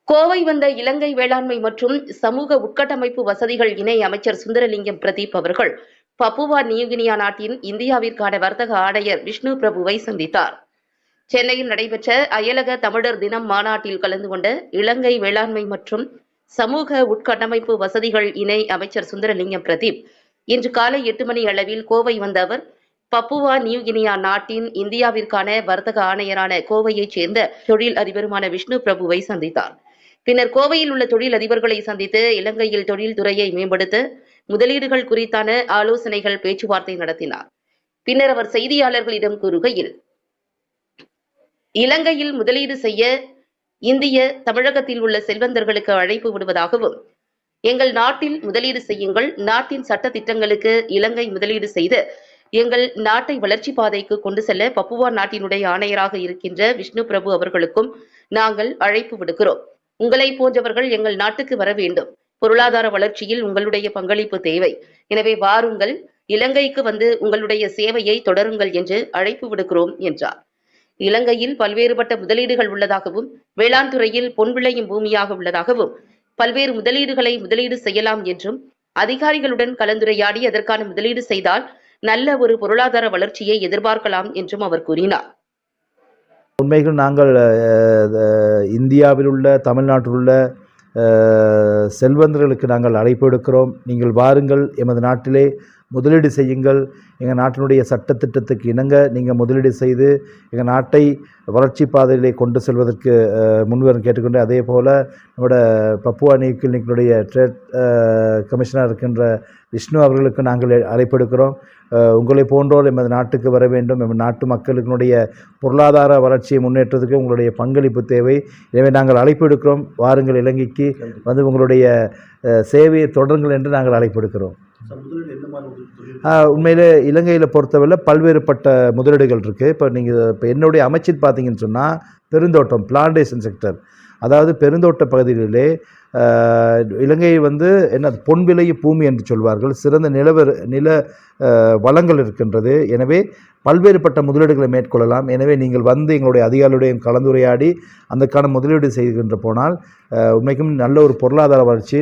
கோவை வந்த இலங்கை வேளாண்மை மற்றும் சமூக உட்கட்டமைப்பு வசதிகள் இணை அமைச்சர் சுந்தரலிங்கம் பிரதீப் அவர்கள் பப்புவா நியூகினியா நாட்டின் இந்தியாவிற்கான வர்த்தக ஆணையர் விஷ்ணு பிரபுவை சந்தித்தார். சென்னையில் நடைபெற்ற அயலக தமிழர் தினம் மாநாட்டில் கலந்து கொண்ட இலங்கை வேளாண்மை மற்றும் சமூக உட்கட்டமைப்பு வசதிகள் இணை அமைச்சர் சுந்தரலிங்கம் பிரதீப் இன்று காலை 8 மணி அளவில் கோவை வந்த அவர் பப்புவா நியூகினியா நாட்டின் இந்தியாவிற்கான வர்த்தக ஆணையரான கோவையைச் சேர்ந்த தொழில் அதிபருமான விஷ்ணு பிரபுவை சந்தித்தார். பின்னர் கோவையில் உள்ள தொழில் அதிபர்களை சந்தித்து இலங்கையில் தொழில்துறையை மேம்படுத்த முதலீடுகள் குறித்தான ஆலோசனைகள் பேச்சுவார்த்தை நடத்தினார். பின்னர் அவர் செய்தியாளர்களிடம் கூறுகையில், இலங்கையில் முதலீடு செய்ய இந்திய தமிழகத்தில் உள்ள செல்வந்தர்களுக்கு அழைப்பு விடுவதாகவும், எங்கள் நாட்டில் முதலீடு செய்யுங்கள், நாட்டின் சட்ட திட்டங்களுக்கு இலங்கை முதலீடு செய்து எங்கள் நாட்டை வளர்ச்சி பாதைக்கு கொண்டு செல்ல பப்புவா நாட்டினுடைய ஆணையராக இருக்கின்ற விஷ்ணு பிரபு அவர்களுக்கும் நாங்கள் அழைப்பு விடுக்கிறோம். உங்களை போன்றவர்கள் எங்கள் நாட்டுக்கு வர வேண்டும். பொருளாதார வளர்ச்சியில் உங்களுடைய பங்களிப்பு தேவை. எனவே வாருங்கள், இலங்கைக்கு வந்து உங்களுடைய சேவையை தொடருங்கள் என்று அழைப்பு விடுக்கிறோம் என்றார். இலங்கையில் பல்வேறுபட்ட முதலீடுகள் உள்ளதாகவும், வேளாண் துறையில் பொன் விளையும் பூமியாக உள்ளதாகவும், பல்வேறு முதலீடுகளை முதலீடு செய்யலாம் என்றும், அதிகாரிகளுடன் கலந்துரையாடி அதற்கான முதலீடு செய்தால் நல்ல ஒரு பொருளாதார வளர்ச்சியை எதிர்பார்க்கலாம் என்றும் அவர் கூறினார். உண்மைகள் நாங்கள் இந்தியாவில் உள்ள தமிழ்நாட்டில் உள்ள செல்வந்தர்களுக்கு நாங்கள் அழைப்பு எடுக்கிறோம். நீங்கள் வாருங்கள், எமது நாட்டிலே முதலீடு செய்யுங்கள். எங்கள் நாட்டினுடைய சட்டத்திட்டத்துக்கு இணங்க நீங்கள் முதலீடு செய்து எங்கள் நாட்டை வளர்ச்சி பாதையிலே கொண்டு செல்வதற்கு முன்வரும் கேட்டுக்கொண்டு, அதே போல் நம்மளோட பப்புவா நியூகினியாவுடைய ட்ரேட் கமிஷனர் இருக்கின்ற விஷ்ணு அவர்களுக்கு நாங்கள் அழைப்பெடுக்கிறோம். உங்களை போன்றோர் எமது நாட்டுக்கு வர வேண்டும். எமது நாட்டு மக்களுடைய பொருளாதார வளர்ச்சியை முன்னேற்றத்துக்கு உங்களுடைய பங்களிப்பு தேவை. எனவே நாங்கள் அழைப்பு எடுக்கிறோம். வாருங்கள், இலங்கைக்கு வந்து உங்களுடைய சேவையை தொடருங்கள் என்று நாங்கள் அழைப்பு எடுக்கிறோம். உண்மையிலே இலங்கையில் பொறுத்தவரை பல்வேறுபட்ட முதலீடுகள் இருக்குது. இப்போ என்னுடைய அமைச்சில் பார்த்தீங்கன்னு சொன்னால் பெருந்தோட்டம், பிளான்டேஷன் செக்டர், அதாவது பெருந்தோட்ட பகுதிகளிலே இலங்கையை வந்து என்ன பொன் விளைய பூமி என்று சொல்வார்கள். சிறந்த நில வளங்கள் இருக்கின்றது. எனவே பல்வேறுபட்ட முதலீடுகளை மேற்கொள்ளலாம். எனவே நீங்கள் வந்து எங்களுடைய அதிகாரிகளுடைய கலந்துரையாடி அதற்கான முதலீடு செய்கின்ற போனால் உண்மைக்கும் நல்ல ஒரு பொருளாதார வளர்ச்சி